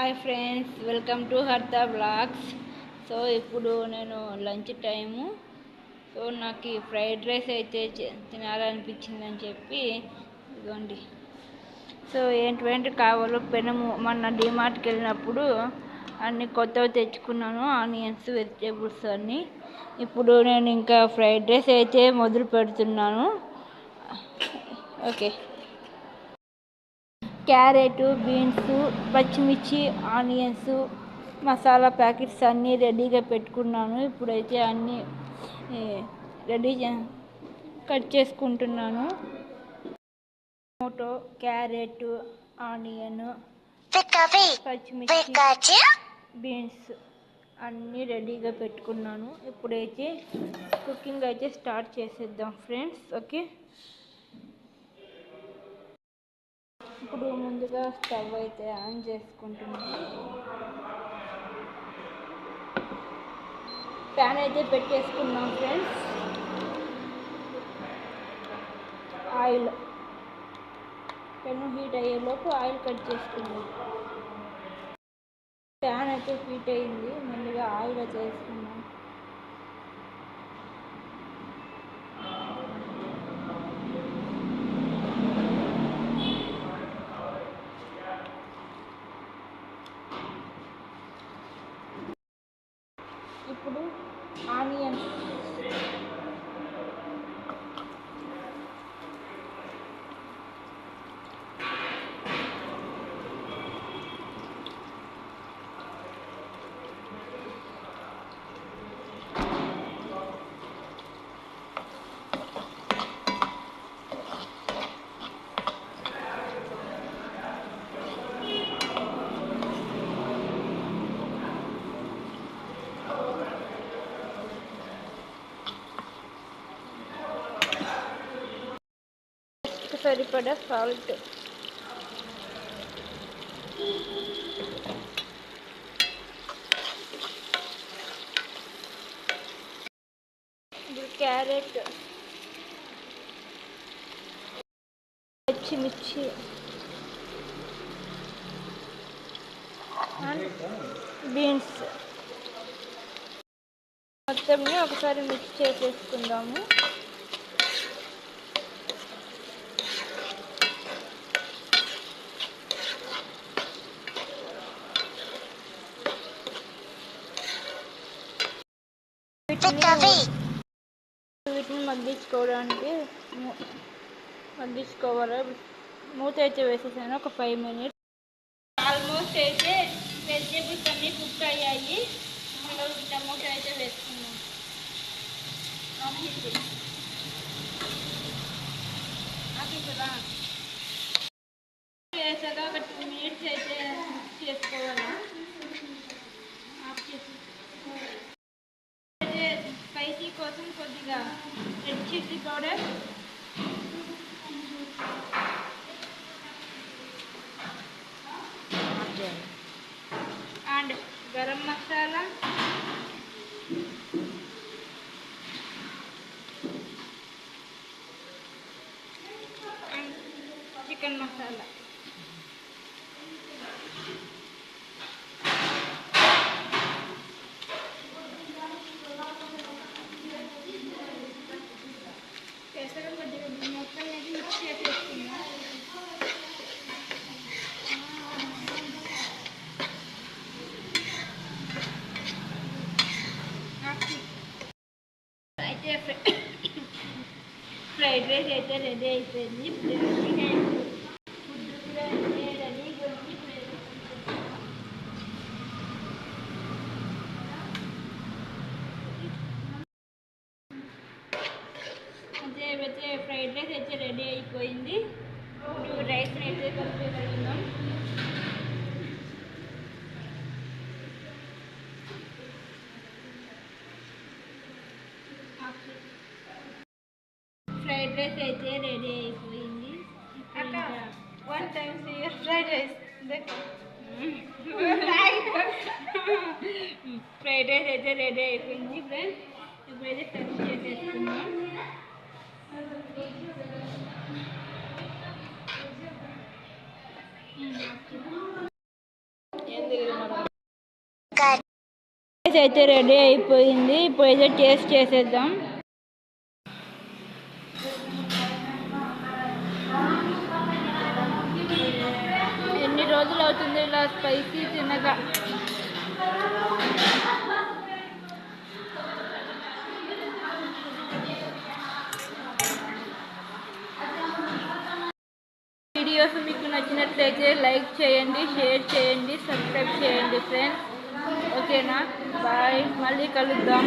Hi friends, welcome to హర్తా blogs. So ఇప్పుడు నేను లంచ్ టైము. సో నాకు ఫ్రైడ్ రైస్ అయితే తినాలనిపించిందని చెప్పి ఇదిగోండి. సో ఏంటి కావాలో పెనము మొన్న డిమార్ట్కి వెళ్ళినప్పుడు అన్ని కొత్తవి తెచ్చుకున్నాను, ఆనియన్స్, వెజిటేబుల్స్ అన్నీ. ఇప్పుడు నేను ఇంకా ఫ్రైడ్ రైస్ అయితే మొదలు పెడుతున్నాను. ఓకే, క్యారెట్, బీన్స్, పచ్చిమిర్చి, ఆనియన్స్, మసాలా ప్యాకెట్స్ అన్నీ రెడీగా పెట్టుకున్నాను. ఇప్పుడైతే అన్నీ రెడీ కట్ చేసుకుంటున్నాను. టమాటో, క్యారెట్, ఆనియన్, పచ్చిమిర్చి, బీన్స్ అన్నీ రెడీగా పెట్టుకున్నాను. ఇప్పుడైతే కుకింగ్ అయితే స్టార్ట్ చేసేద్దాం ఫ్రెండ్స్. ఓకే, ఇప్పుడు ముందుగా స్టవ్ అయితే ఆన్ చేసుకుంటున్నాను. ప్యాన్ అయితే పెట్టేసుకున్నాం ఫ్రెండ్స్. ఆయిల్ పెను హీట్ అయ్యేలోపు ఆయిల్ కట్ చేసుకున్నాం. ప్యాన్ అయితే హీట్ అయింది, ముందుగా ఆయిల్ అయితే వేసుకున్నాం. ఇప్పుడు ఆనియన్స్, సరిపడా సాల్ట్, క్యారెట్, పచ్చిమిర్చి అండ్ బీన్స్ మొత్తం ఒకసారి మిక్స్ చేసేసుకుందాము. వీటిని మగ్గించుకోవాలి. మూత అయితే వేసేసాను ఒక 5 minutes. ఆల్మోస్ట్ అయితే వెజిటేబుల్స్ అన్నీ కుక్ అయ్యాయి. మళ్ళీ టమోటా అయితే వేసుకున్నాం. వేసాక ఒక 2 minutes అయితే కుక్ చేసుకోవాలి. అయితే స్పైసీ కోసం కొద్దిగా red chilli powder, and garam masala, and chicken masala వేసాక కొద్దిగా మొత్తం అనేది మిక్స్ చేసేసుకున్నాం. అయితే ఫ్రైడ్ రైస్ అయితే రెడీ అయిపోయింది. ఫుడ్ కూడా రెడీగా ఉంది. అయితే ఫ్రైడ్ రైస్ అయితే రెడీ అయిపోయింది. ఇప్పుడు రైస్ని అయితే కలిపేసుకుందాం. ఫ్రైడ్ రైస్ అయితే రెడీ అయిపోయింది. One time see your fried rice. Fried rice అయితే రెడీ అయిపోయింది ఫ్రెండ్స్. ఇప్పుడైతే సర్వ్ చేసేసుకున్నాం. రైస్ అయితే రెడీ అయిపోయింది. ఇప్పుడైతే టేస్ట్ చేసేద్దాం. ఎన్ని రోజులు అవుతుంది ఇలా స్పైసీ తినగా. వీడియోస్ మీకు నచ్చినట్లయితే లైక్ చేయండి, షేర్ చేయండి, సబ్స్క్రైబ్ చేయండి ఫ్రెండ్స్. ఓకేనా? బాయ్, మళ్ళీ కలుద్దాం.